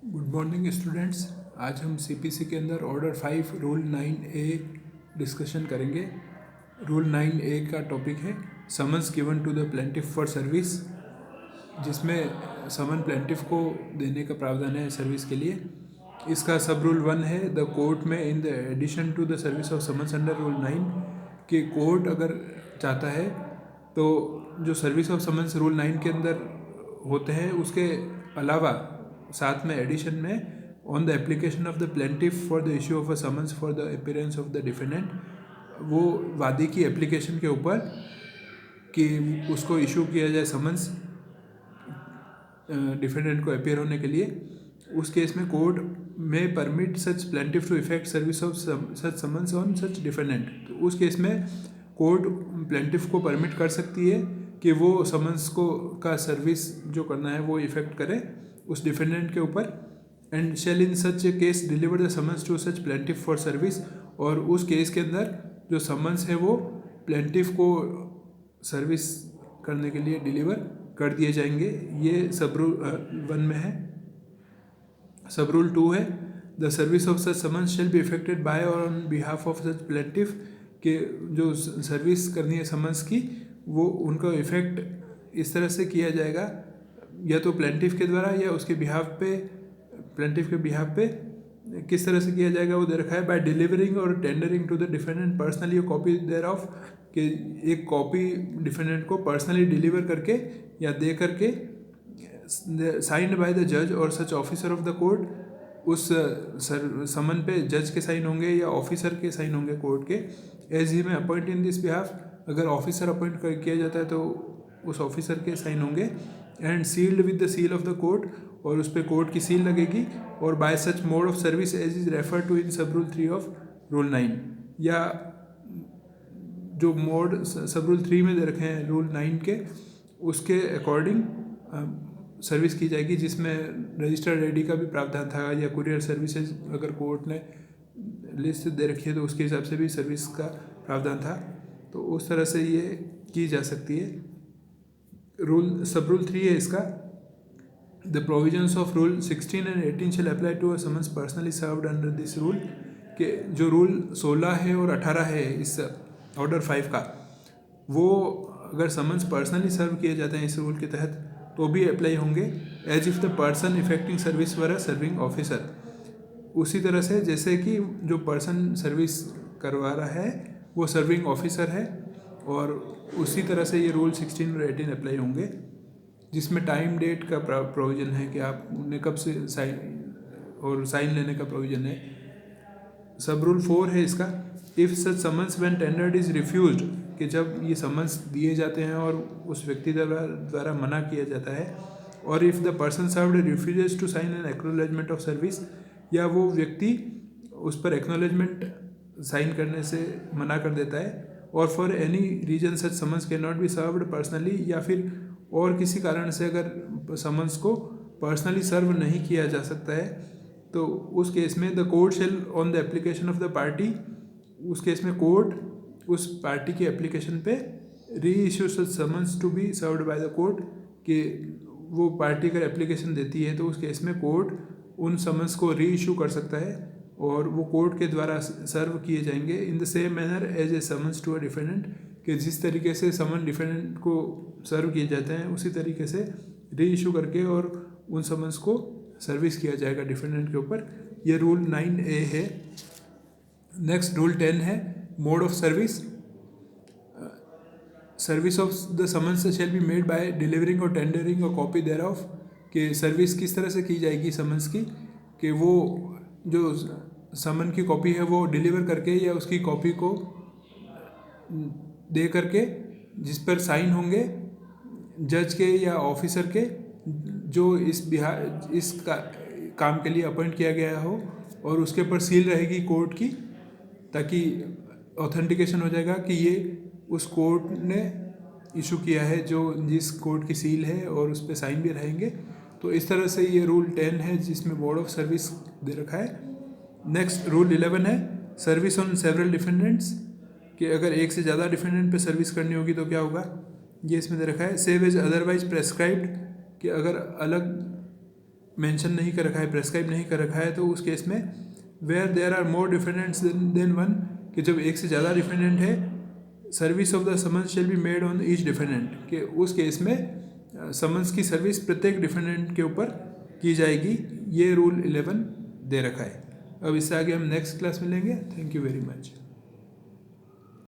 Good morning students. आज हम CPC के अंदर ऑर्डर 5 रूल 9A डिस्कशन करेंगे। रूल 9A का टॉपिक है summons given to the plaintiff for service, जिसमें समन प्लेंटिफ को देने का प्रावधान है सर्विस के लिए। इसका सब रूल 1 है द कोर्ट में in the addition to the service of summons under rule 9 कि कोर्ट अगर चाहता है तो जो सर्विस ऑफ समन्स रूल 9 के अंदर होते हैं उसके अलावा साथ में एडिशन में on the application of the plaintiff for the issue of a summons for the appearance of the defendant, वो वादी की एप्लीकेशन के ऊपर कि उसको इशू किया जाए समन्स डिफेंडेंट को अपेयर होने के लिए। उस केस में कोर्ट में permit such plaintiff to effect service of such summons on such defendant. तो उस केस में कोर्ट प्लेंटिफ को परमिट कर सकती है कि वो समन्स को का सर्विस जो करना है वो इफेक्ट करे उस डिफेंडेंट के ऊपर। And shall in such case deliver the summons to such plaintiff for service, और उस केस के अंदर जो समन्स है वो प्लेंटिफ को सर्विस करने के लिए डिलीवर कर दिए जाएंगे। ये सब रूल 1 में है। सब रूल 2 है the service of such summons shall be effected by और on behalf of such plaintiff, के जो सर्विस करनी है समन्स की वो उनका इफेक्ट इस तरह से किया जाएगा या तो प्लेंटिफ के द्वारा या उसके बिहाफ पे, प्लेंटिफ के बिहाफ पे किस तरह से किया जाएगा वो दे रखा है। By delivering or tendering to the defendant personally a copy thereof, कि एक कॉपी डिफेंडेंट को पर्सनली डिलीवर करके या दे करके साइंड बाय द जज or such officer of the court, उस समन पे जज के साइन होंगे या ऑफिसर के साइन होंगे कोर्ट के। एज ही में अपॉइंट इन दिस बिहाफ, अगर ऑफिसर अपॉइंट किया जाता है तो उस ऑफिसर के साइन होंगे। And sealed with the seal of the court, और उस पर कोर्ट की सील लगेगी। और by such mode of service as is refer to in sub rule 3 of rule 9, या जो मोड सब रूल 3 में दे रखे हैं रूल 9 के उसके अकॉर्डिंग सर्विस की जाएगी, जिसमें रजिस्टर्ड आईडी का भी प्रावधान था, या कुरियर सर्विसेज अगर कोर्ट ने लिस्ट दे रखी है तो उसके हिसाब से भी सर्विस का प्रावधान था। तो उस तरह से ये की जा सकती है। रूल सब रूल 3 है इसका the provisions of rule 16 and 18 shall apply to a summons personally served under this rule, के जो रूल 16 है और 18 है इस ऑर्डर 5 का, वो अगर समन्स पर्सनली सर्व किए जाते हैं इस रूल के तहत तो भी अप्लाई होंगे as if the person effecting service were a serving officer. उसी तरह से जैसे कि जो पर्सन सर्विस करवा रहा है वो सर्विंग ऑफिसर है, और उसी तरह से ये रूल 16 और 18 अप्लाई होंगे, जिसमें टाइम डेट का प्रोविज़न है कि आपने कब से साइन लेने का प्रोविज़न है। सब रूल 4 है इसका if such summons when tendered is refused, कि जब ये समन्स दिए जाते हैं और उस व्यक्ति द्वारा मना किया जाता है। और if the person served refuses to sign an acknowledgement of service, या वो व्यक्ति उस पर एक्नॉलेजमेंट साइन करने से मना कर देता है। Or for any reason such summons can not be served personally, या फिर और किसी कारण से अगर समन्स को पर्सनली सर्व नहीं किया जा सकता है तो उस केस में the court shall on the application of the party, उस केस में कोर्ट उस पार्टी की एप्लीकेशन पे reissue such summons to be served by the court, कि वो पार्टी अगर एप्लीकेशन देती है तो उस केस में कोर्ट उन समन्स को री इशू कर सकता है और वो कोर्ट के द्वारा सर्व किए जाएंगे in the same manner as a summons to a defendant, कि जिस तरीके से समन डिफेंडेंट को सर्व किए जाते हैं उसी तरीके से री इशू करके और उन समन्स को सर्विस किया जाएगा डिफेंडेंट के ऊपर। ये रूल 9A है। नेक्स्ट रूल 10 है mode of service. Service of the summons shall be made by delivering or tendering और कॉपी देयर ऑफ, कि सर्विस किस तरह से की जाएगी समन्स की, कि वो जो समन की कॉपी है वो डिलीवर करके या उसकी कॉपी को दे करके जिस पर साइन होंगे जज के या ऑफिसर के जो इस काम के लिए अपॉइंट किया गया हो, और उसके ऊपर सील रहेगी कोर्ट की, ताकि ऑथेंटिकेशन हो जाएगा कि ये उस कोर्ट ने इशू किया है जो जिस कोर्ट की सील है, और उस पर साइन भी रहेंगे। तो इस तरह से ये रूल 10 है जिसमें मोड ऑफ सर्विस दे रखा है। नेक्स्ट रूल 11 है सर्विस ऑन सेवरल डिफेंडेंट्स, कि अगर एक से ज़्यादा डिफेंडेंट पे सर्विस करनी होगी तो क्या होगा, ये इसमें दे रखा है। सेव एज अदरवाइज प्रेस्क्राइब्ड, कि अगर अलग मेंशन नहीं कर रखा है, प्रेस्क्राइब नहीं कर रखा है, तो उस केस में where there are more defendants than one, कि जब एक से ज़्यादा डिफरेंट है, service of the summons shall be made on each defendant, कि उस केस में समन्स की सर्विस प्रत्येक डिफरेंट के ऊपर की जाएगी। ये रूल 11 दे रखा है। अब इससे आगे हम नेक्स्ट क्लास में लेंगे। Thank you very much.